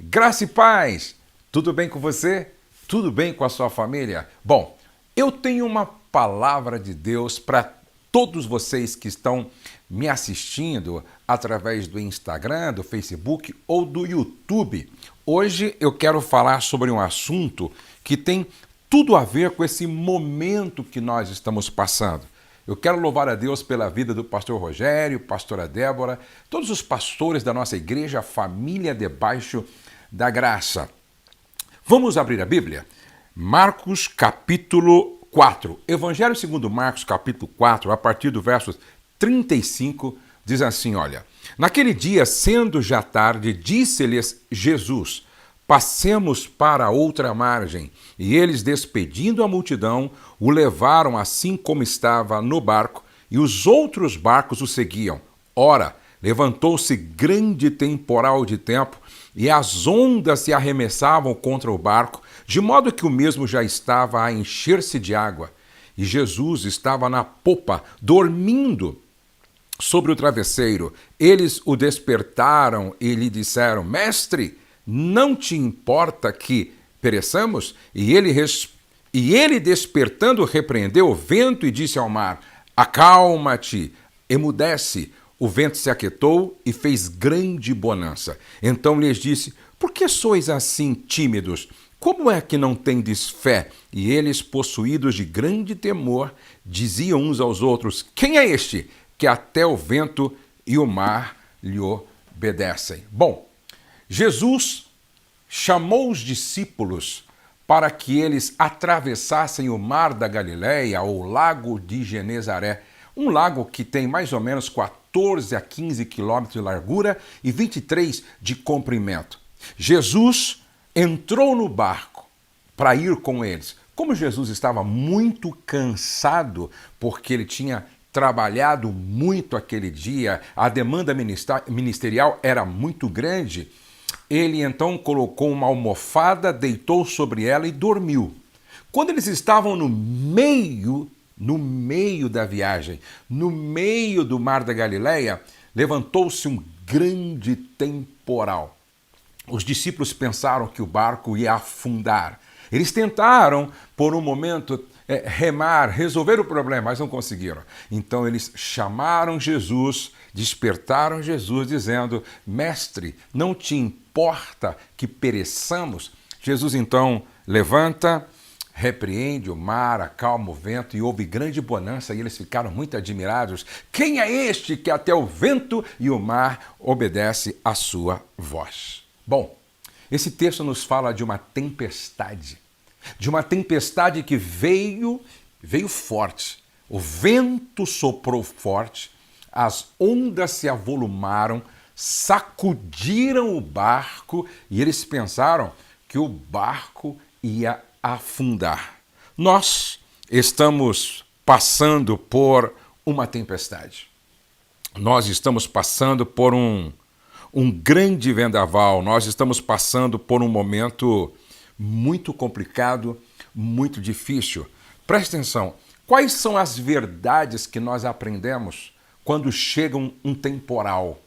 Graça e paz! Tudo bem com você? Tudo bem com a sua família? Bom, eu tenho uma palavra de Deus para todos vocês que estão me assistindo através do Instagram, do Facebook ou do YouTube. Hoje eu quero falar sobre um assunto que tem tudo a ver com esse momento que nós estamos passando. Eu quero louvar a Deus pela vida do pastor Rogério, pastora Débora, todos os pastores da nossa igreja, família debaixo da graça. Vamos abrir a Bíblia? Marcos capítulo 4. Evangelho segundo Marcos capítulo 4, a partir do verso 35, diz assim, olha: Naquele dia, sendo já tarde, disse-lhes Jesus: Passemos para outra margem. E eles, despedindo a multidão, o levaram assim como estava no barco, e os outros barcos o seguiam. Ora, levantou-se grande temporal de tempo, e as ondas se arremessavam contra o barco, de modo que o mesmo já estava a encher-se de água. E Jesus estava na popa, dormindo sobre o travesseiro. Eles o despertaram e lhe disseram: Mestre, não te importa que pereçamos? E ele despertando, repreendeu o vento e disse ao mar: Acalma-te, emudece. O vento se aquietou e fez grande bonança. Então lhes disse: Por que sois assim tímidos? Como é que não tendes fé? E eles, possuídos de grande temor, diziam uns aos outros: Quem é este que até o vento e o mar lhe obedecem? Bom, Jesus chamou os discípulos para que eles atravessassem o mar da Galileia, ou lago de Genezaré, um lago que tem mais ou menos 14 a 15 quilômetros de largura e 23 de comprimento. Jesus entrou no barco para ir com eles. Como Jesus estava muito cansado, porque ele tinha trabalhado muito aquele dia, a demanda ministerial era muito grande, ele então colocou uma almofada, deitou sobre ela e dormiu. Quando eles estavam no meio da viagem, no meio do mar da Galileia, levantou-se um grande temporal. Os discípulos pensaram que o barco ia afundar. Eles tentaram, por um momento, remar, resolver o problema, mas não conseguiram. Então eles chamaram Jesus, despertaram Jesus, dizendo: Mestre, não te importa que pereçamos? Jesus então levanta, repreende o mar, acalma o vento e houve grande bonança, e eles ficaram muito admirados. Quem é este que até o vento e o mar obedece à sua voz? Bom, esse texto nos fala de uma tempestade que veio forte. O vento soprou forte, as ondas se avolumaram, sacudiram o barco e eles pensaram que o barco ia afundar. Nós estamos passando por uma tempestade. Nós estamos passando por um grande vendaval. Nós estamos passando por um momento muito complicado, muito difícil. Preste atenção. Quais são as verdades que nós aprendemos quando chega um temporal?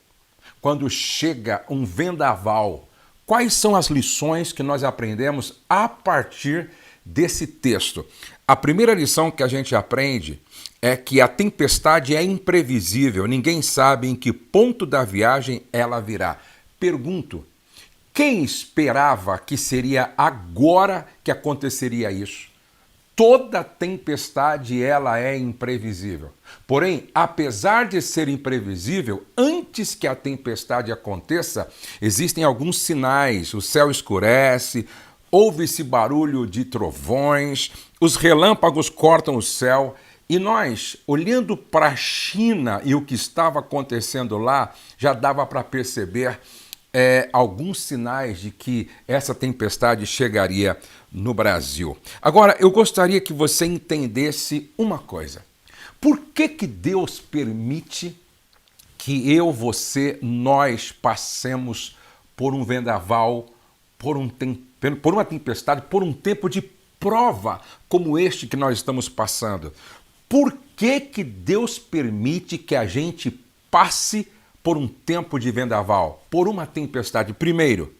Quando chega um vendaval? Quais são as lições que nós aprendemos a partir desse texto? A primeira lição que a gente aprende é que a tempestade é imprevisível, ninguém sabe em que ponto da viagem ela virá. Pergunto, quem esperava que seria agora que aconteceria isso? Toda tempestade ela é imprevisível. Porém, apesar de ser imprevisível, antes que a tempestade aconteça, existem alguns sinais. O céu escurece, ouve-se barulho de trovões, os relâmpagos cortam o céu. E nós, olhando para a China e o que estava acontecendo lá, já dava para perceber alguns sinais de que essa tempestade chegaria no Brasil. Agora, eu gostaria que você entendesse uma coisa. Por que Deus permite que eu, você, nós passemos por um vendaval, por uma tempestade, por um tempo de prova como este que nós estamos passando? Por que Deus permite que a gente passe por um tempo de vendaval, por uma tempestade? Primeiro,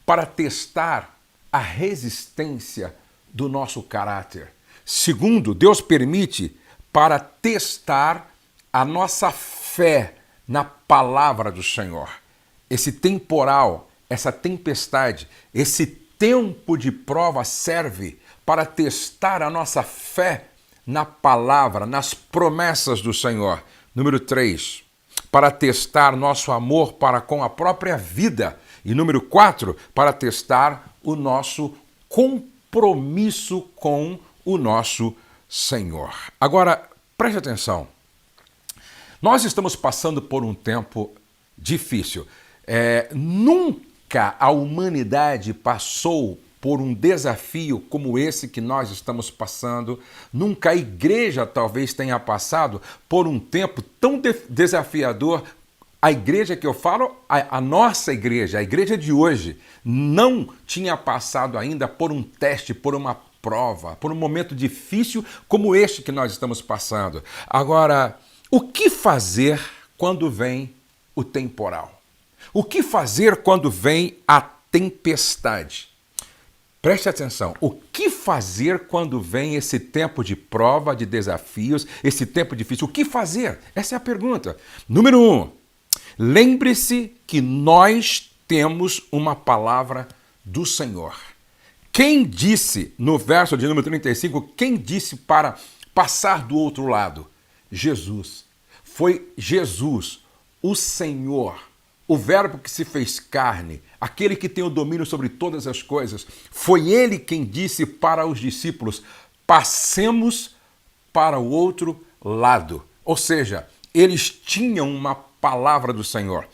para testar a resistência do nosso caráter. Segundo, Deus permite para testar a nossa fé na palavra do Senhor. Esse temporal, essa tempestade, esse tempo de prova serve para testar a nossa fé na palavra, nas promessas do Senhor. Número 3, para testar nosso amor para com a própria vida. E número 4, para testar o nosso compromisso com o nosso Senhor. Agora, preste atenção. Nós estamos passando por um tempo difícil. Nunca a humanidade passou por um desafio como esse que nós estamos passando. Nunca a igreja talvez tenha passado por um tempo tão desafiador. A igreja que eu falo, a nossa igreja, a igreja de hoje, não tinha passado ainda por um teste, por uma prova, por um momento difícil como este que nós estamos passando. Agora, o que fazer quando vem o temporal? O que fazer quando vem a tempestade? Preste atenção, o que fazer quando vem esse tempo de prova, de desafios, esse tempo difícil? O que fazer? Essa é a pergunta. Número 1, lembre-se que nós temos uma palavra do Senhor. Quem disse, no verso de número 35, quem disse para passar do outro lado? Jesus. Foi Jesus, o Senhor, o verbo que se fez carne, aquele que tem o domínio sobre todas as coisas. Foi ele quem disse para os discípulos: passemos para o outro lado. Ou seja, eles tinham uma palavra do Senhor.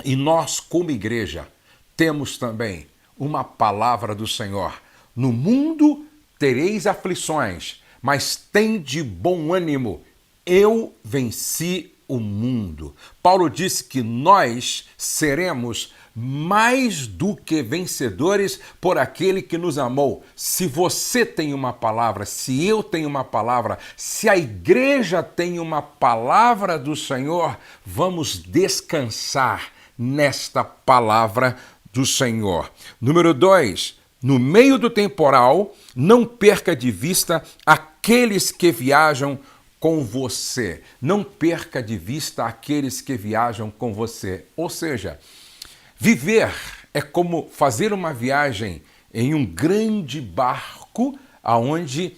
E nós, como igreja, temos também uma palavra do Senhor. No mundo tereis aflições, mas tende bom ânimo. Eu venci o mundo. Paulo disse que nós seremos mais do que vencedores por aquele que nos amou. Se você tem uma palavra, se eu tenho uma palavra, se a igreja tem uma palavra do Senhor, vamos descansar nesta palavra do Senhor. Número 2, no meio do temporal, não perca de vista aqueles que viajam com você. Não perca de vista aqueles que viajam com você. Ou seja, viver é como fazer uma viagem em um grande barco onde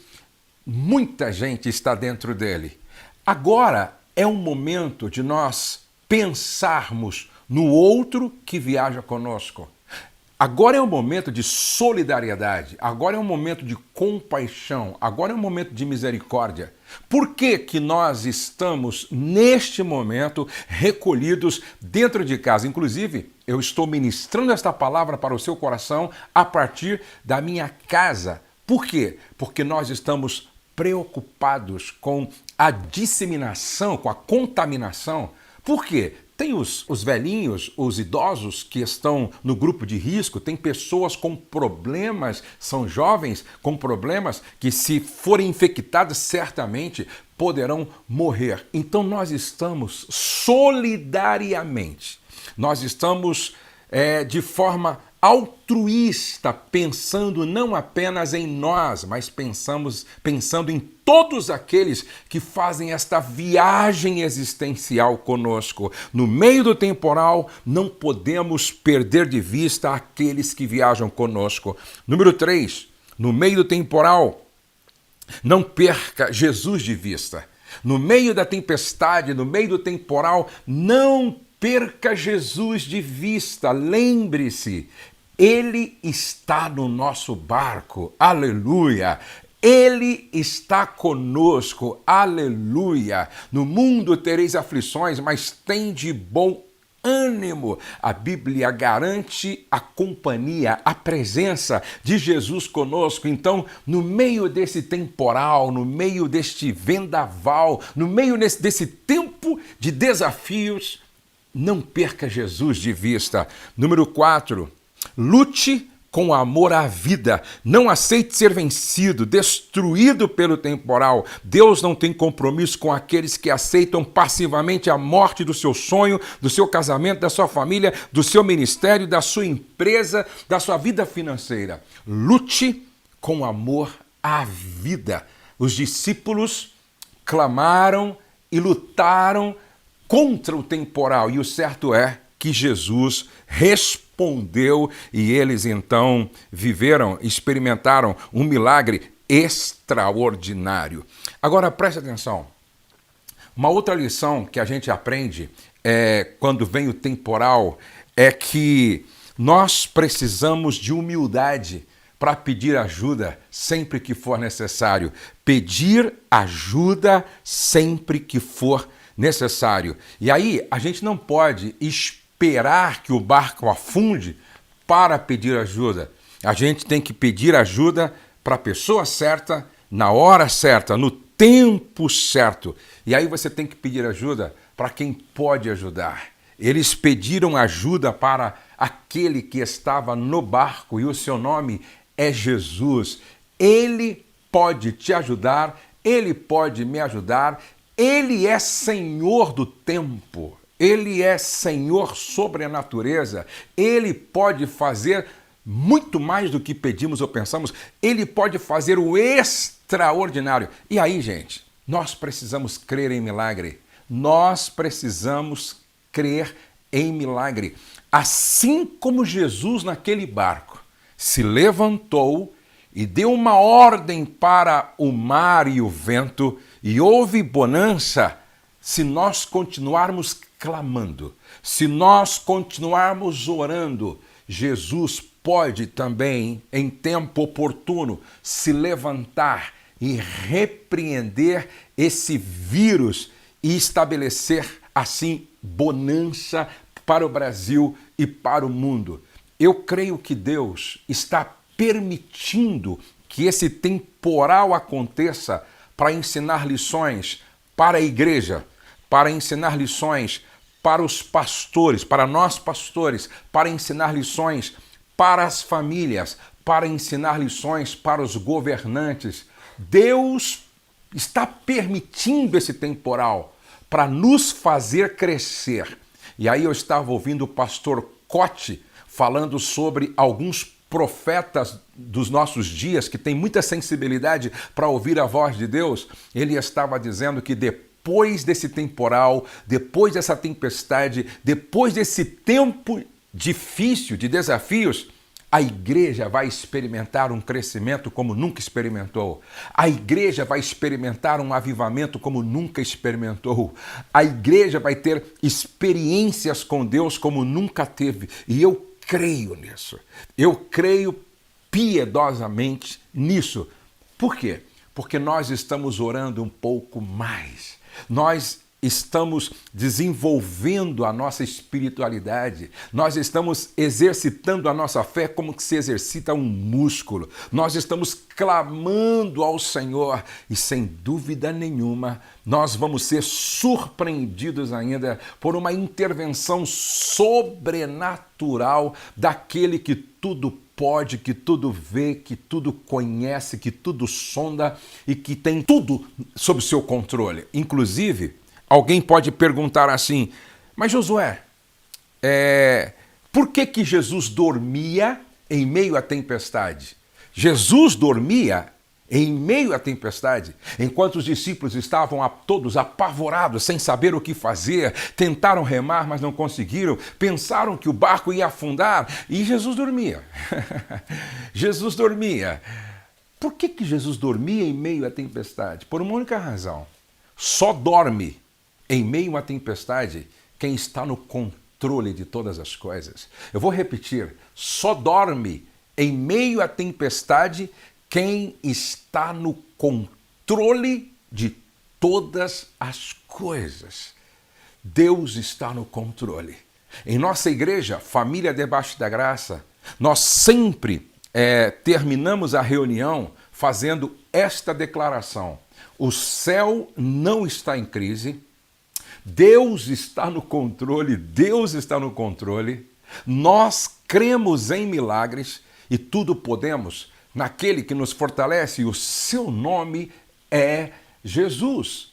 muita gente está dentro dele. Agora é um momento de nós pensarmos no outro que viaja conosco. Agora é um momento de solidariedade, agora é um momento de compaixão, agora é um momento de misericórdia. Por que que nós estamos, neste momento, recolhidos dentro de casa? Inclusive, eu estou ministrando esta palavra para o seu coração a partir da minha casa. Por quê? Porque nós estamos preocupados com a disseminação, com a contaminação. Por quê? Tem os velhinhos, os idosos que estão no grupo de risco, tem pessoas com problemas, são jovens com problemas que, se forem infectadas, certamente poderão morrer. Então nós estamos solidariamente, nós estamos de forma altruísta, pensando não apenas em nós, mas pensando em todos aqueles que fazem esta viagem existencial conosco. No meio do temporal, não podemos perder de vista aqueles que viajam conosco. Número 3, no meio do temporal, não perca Jesus de vista. No meio da tempestade, no meio do temporal, não perca Jesus de vista. Lembre-se, Ele está no nosso barco. Aleluia! Ele está conosco. Aleluia! No mundo tereis aflições, mas tende bom ânimo. A Bíblia garante a companhia, a presença de Jesus conosco. Então, no meio desse temporal, no meio deste vendaval, no meio desse tempo de desafios, não perca Jesus de vista. Número 4, lute com amor à vida. Não aceite ser vencido, destruído pelo temporal. Deus não tem compromisso com aqueles que aceitam passivamente a morte do seu sonho, do seu casamento, da sua família, do seu ministério, da sua empresa, da sua vida financeira. Lute com amor à vida. Os discípulos clamaram e lutaram contra o temporal, e o certo é que Jesus respondeu e eles então experimentaram um milagre extraordinário. Agora preste atenção, uma outra lição que a gente aprende quando vem o temporal é que nós precisamos de humildade para pedir ajuda sempre que for necessário. Pedir ajuda sempre que for necessário. E aí a gente não pode esperar que o barco afunde para pedir ajuda. A gente tem que pedir ajuda para a pessoa certa, na hora certa, no tempo certo. E aí você tem que pedir ajuda para quem pode ajudar. Eles pediram ajuda para aquele que estava no barco e o seu nome é Jesus. Ele pode te ajudar, ele pode me ajudar, ele é Senhor do tempo, ele é Senhor sobre a natureza, ele pode fazer muito mais do que pedimos ou pensamos, ele pode fazer o extraordinário. E aí, gente, nós precisamos crer em milagre, nós precisamos crer em milagre. Assim como Jesus naquele barco se levantou e deu uma ordem para o mar e o vento, e houve bonança, se nós continuarmos clamando, se nós continuarmos orando, Jesus pode também, em tempo oportuno, se levantar e repreender esse vírus e estabelecer, assim, bonança para o Brasil e para o mundo. Eu creio que Deus está permitindo que esse temporal aconteça para ensinar lições para a igreja, para ensinar lições para os pastores, para nós pastores, para ensinar lições para as famílias, para ensinar lições para os governantes. Deus está permitindo esse temporal para nos fazer crescer. E aí eu estava ouvindo o pastor Cote falando sobre alguns profetas dos nossos dias que têm muita sensibilidade para ouvir a voz de Deus. Ele estava dizendo que depois desse temporal, depois dessa tempestade, depois desse tempo difícil de desafios, a igreja vai experimentar um crescimento como nunca experimentou. A igreja vai experimentar um avivamento como nunca experimentou. A igreja vai ter experiências com Deus como nunca teve. E eu creio nisso. Eu creio piedosamente nisso. Por quê? Porque nós estamos orando um pouco mais. Nós estamos desenvolvendo a nossa espiritualidade, nós estamos exercitando a nossa fé como que se exercita um músculo, nós estamos clamando ao Senhor e sem dúvida nenhuma nós vamos ser surpreendidos ainda por uma intervenção sobrenatural daquele que tudo pode, que tudo vê, que tudo conhece, que tudo sonda e que tem tudo sob seu controle. Inclusive, alguém pode perguntar assim, mas Josué, por que Jesus dormia em meio à tempestade? Jesus dormia em meio à tempestade, enquanto os discípulos estavam todos apavorados, sem saber o que fazer, tentaram remar, mas não conseguiram, pensaram que o barco ia afundar e Jesus dormia. Jesus dormia. Por que Jesus dormia em meio à tempestade? Por uma única razão. Só dorme em meio à tempestade quem está no controle de todas as coisas. Eu vou repetir, só dorme em meio à tempestade quem está no controle de todas as coisas. Deus está no controle. Em nossa igreja, Família Debaixo da Graça, nós sempre terminamos a reunião fazendo esta declaração: o céu não está em crise, Deus está no controle, Deus está no controle, nós cremos em milagres e tudo podemos naquele que nos fortalece, e o seu nome é Jesus.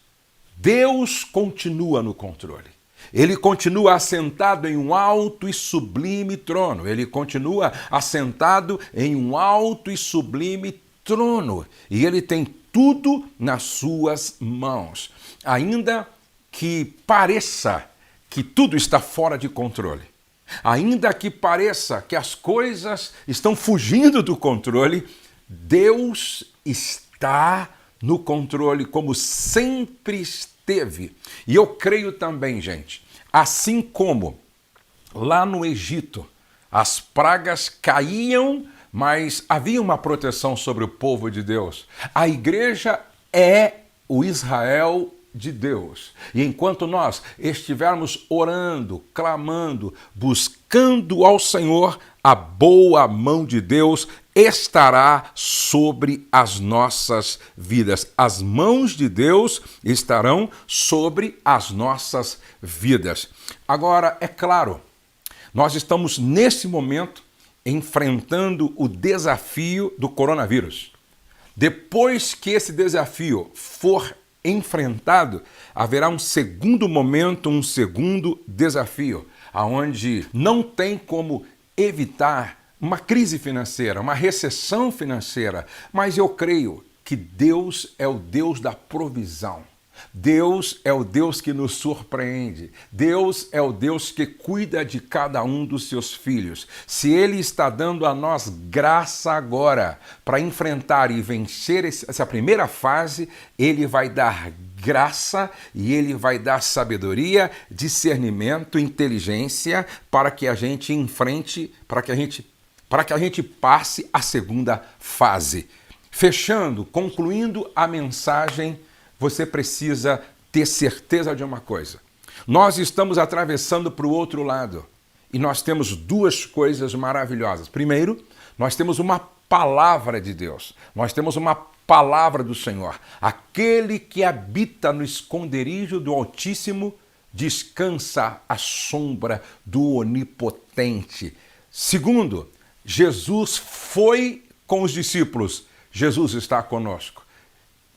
Deus continua no controle. Ele continua assentado em um alto e sublime trono. Ele continua assentado em um alto e sublime trono. E ele tem tudo nas suas mãos. Ainda que pareça que tudo está fora de controle, ainda que pareça que as coisas estão fugindo do controle, Deus está no controle, como sempre esteve. E eu creio também, gente, assim como lá no Egito as pragas caíam, mas havia uma proteção sobre o povo de Deus. A igreja é o Israel de Deus. E enquanto nós estivermos orando, clamando, buscando ao Senhor, a boa mão de Deus estará sobre as nossas vidas. As mãos de Deus estarão sobre as nossas vidas. Agora, é claro, nós estamos nesse momento enfrentando o desafio do coronavírus. Depois que esse desafio for enfrentado, haverá um segundo momento, um segundo desafio, aonde não tem como evitar uma crise financeira, uma recessão financeira, mas eu creio que Deus é o Deus da provisão. Deus é o Deus que nos surpreende. Deus é o Deus que cuida de cada um dos seus filhos. Se Ele está dando a nós graça agora para enfrentar e vencer essa primeira fase, Ele vai dar graça e Ele vai dar sabedoria, discernimento, inteligência para que a gente enfrente, para que a gente passe a segunda fase. Fechando, concluindo a mensagem, você precisa ter certeza de uma coisa. Nós estamos atravessando para o outro lado e nós temos duas coisas maravilhosas. Primeiro, nós temos uma palavra de Deus. Nós temos uma palavra do Senhor. Aquele que habita no esconderijo do Altíssimo descansa à sombra do Onipotente. Segundo, Jesus foi com os discípulos. Jesus está conosco.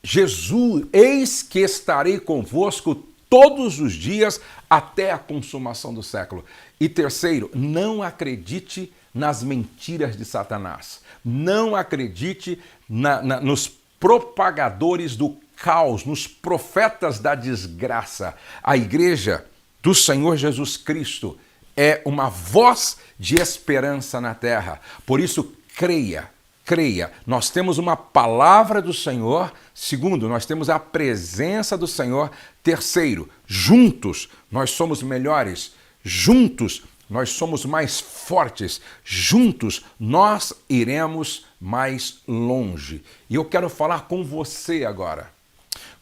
Jesus, eis que estarei convosco todos os dias até a consumação do século. E terceiro, não acredite nas mentiras de Satanás. Não acredite nos propagadores do caos, nos profetas da desgraça. A igreja do Senhor Jesus Cristo é uma voz de esperança na terra. Por isso, creia. Nós temos uma palavra do Senhor. Segundo, nós temos a presença do Senhor. Terceiro, juntos nós somos melhores. Juntos nós somos mais fortes. Juntos nós iremos mais longe. E eu quero falar com você agora.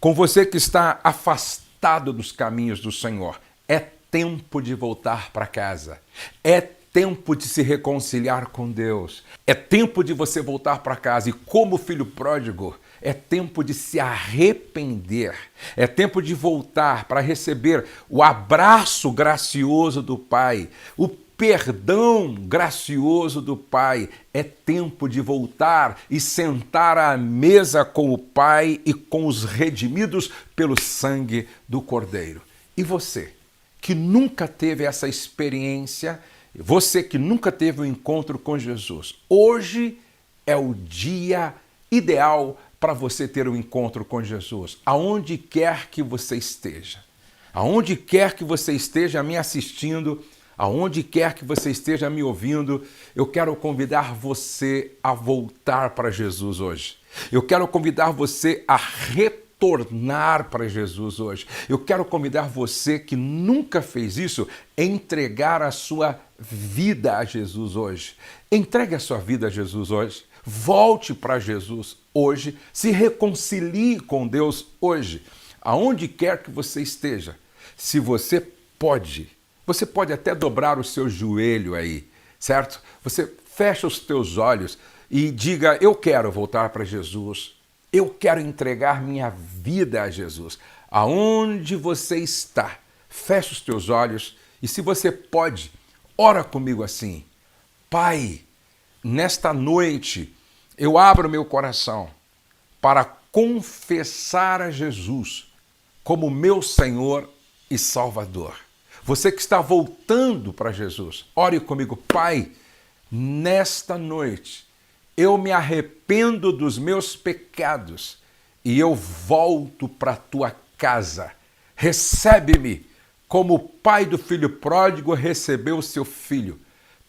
Com você que está afastado dos caminhos do Senhor. É tempo de voltar para casa. É tempo de se reconciliar com Deus. É tempo de você voltar para casa e, como filho pródigo, é tempo de se arrepender. É tempo de voltar para receber o abraço gracioso do Pai, o perdão gracioso do Pai. É tempo de voltar e sentar à mesa com o Pai e com os redimidos pelo sangue do Cordeiro. E você, que nunca teve essa experiência, você que nunca teve um encontro com Jesus, hoje é o dia ideal para você ter um encontro com Jesus, aonde quer que você esteja. Aonde quer que você esteja me assistindo, aonde quer que você esteja me ouvindo, eu quero convidar você a voltar para Jesus hoje. Eu quero convidar você a retornar para Jesus hoje. Eu quero convidar você que nunca fez isso, a entregar a sua vida a Jesus hoje. Entregue a sua vida a Jesus hoje. Volte para Jesus hoje. Se reconcilie com Deus hoje. Aonde quer que você esteja. Se você pode até dobrar o seu joelho aí, certo? Você fecha os teus olhos e diga: eu quero voltar para Jesus. Eu quero entregar minha vida a Jesus. Aonde você está, fecha os teus olhos e, se você pode, ora comigo assim: Pai, nesta noite, eu abro meu coração para confessar a Jesus como meu Senhor e Salvador. Você que está voltando para Jesus, ore comigo. Pai, nesta noite, eu me arrependo dos meus pecados e eu volto para a tua casa. Recebe-me como o pai do filho pródigo recebeu o seu filho.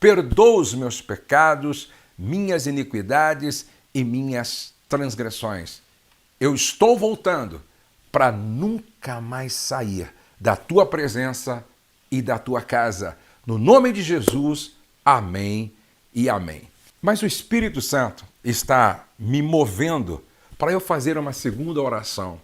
Perdoa os meus pecados, minhas iniquidades e minhas transgressões. Eu estou voltando para nunca mais sair da tua presença e da tua casa. No nome de Jesus, amém e amém. Mas o Espírito Santo está me movendo para eu fazer uma segunda oração.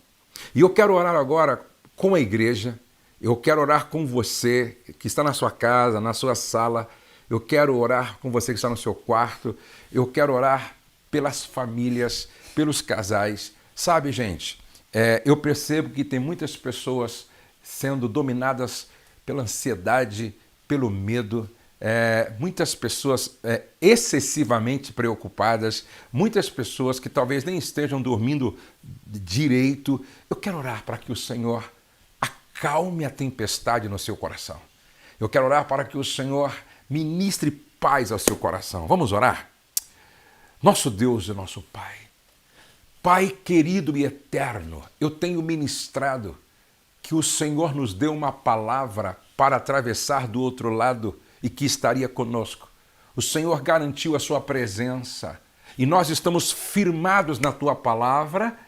E eu quero orar agora com a igreja, eu quero orar com você que está na sua casa, na sua sala, eu quero orar com você que está no seu quarto, eu quero orar pelas famílias, pelos casais. Sabe, gente, eu percebo que tem muitas pessoas sendo dominadas pela ansiedade, pelo medo, muitas pessoas excessivamente preocupadas, muitas pessoas que talvez nem estejam dormindo direito. Eu quero orar para que o Senhor acalme a tempestade no seu coração. Eu quero orar para que o Senhor ministre paz ao seu coração. Vamos orar? Nosso Deus e nosso Pai, Pai querido e eterno, eu tenho ministrado que o Senhor nos deu uma palavra para atravessar do outro lado e que estaria conosco. O Senhor garantiu a sua presença e nós estamos firmados na tua palavra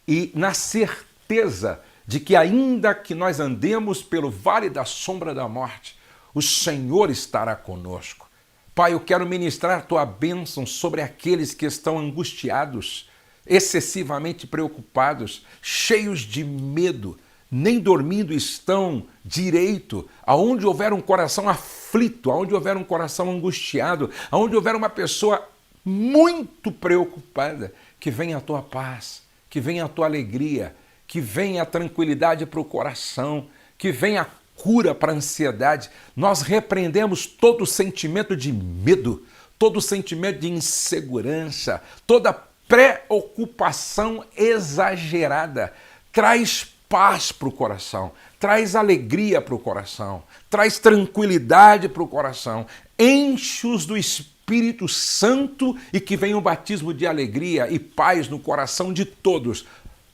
e na certeza de que ainda que nós andemos pelo vale da sombra da morte, o Senhor estará conosco. Pai, eu quero ministrar a tua bênção sobre aqueles que estão angustiados, excessivamente preocupados, cheios de medo, nem dormindo estão direito. Aonde houver um coração aflito, aonde houver um coração angustiado, aonde houver uma pessoa muito preocupada, que venha a tua paz, que venha a tua alegria, que venha a tranquilidade para o coração, que venha a cura para a ansiedade. Nós repreendemos todo sentimento de medo, todo sentimento de insegurança, toda preocupação exagerada. Traz paz para o coração, traz alegria para o coração, traz tranquilidade para o coração. Enche-os do Espírito Santo e que venha um batismo de alegria e paz no coração de todos.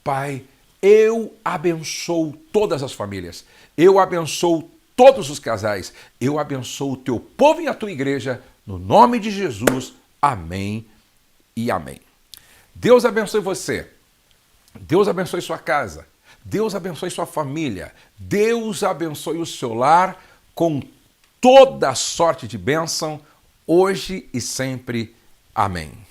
Pai, eu abençoo todas as famílias, eu abençoo todos os casais, eu abençoo o teu povo e a tua igreja, no nome de Jesus, amém e amém. Deus abençoe você, Deus abençoe sua casa, Deus abençoe sua família, Deus abençoe o seu lar com toda sorte de bênção, hoje e sempre, amém.